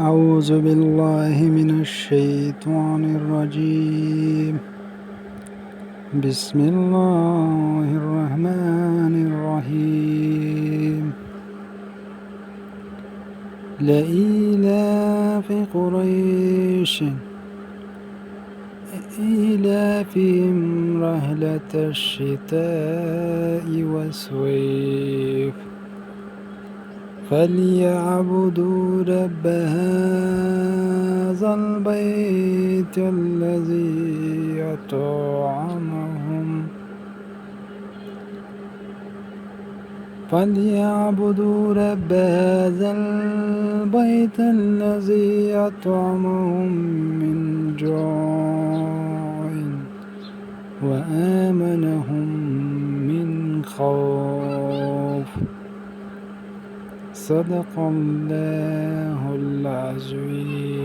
أعوذ بالله من الشيطان الرجيم. بسم الله الرحمن الرحيم. لإيلاف قريش إيلافهم رحلة الشتاء والصيف فليعبدوا رب هذا البيت الذي أطعمهم من جوع وآمنهم من خوف. صدق الله العظيم.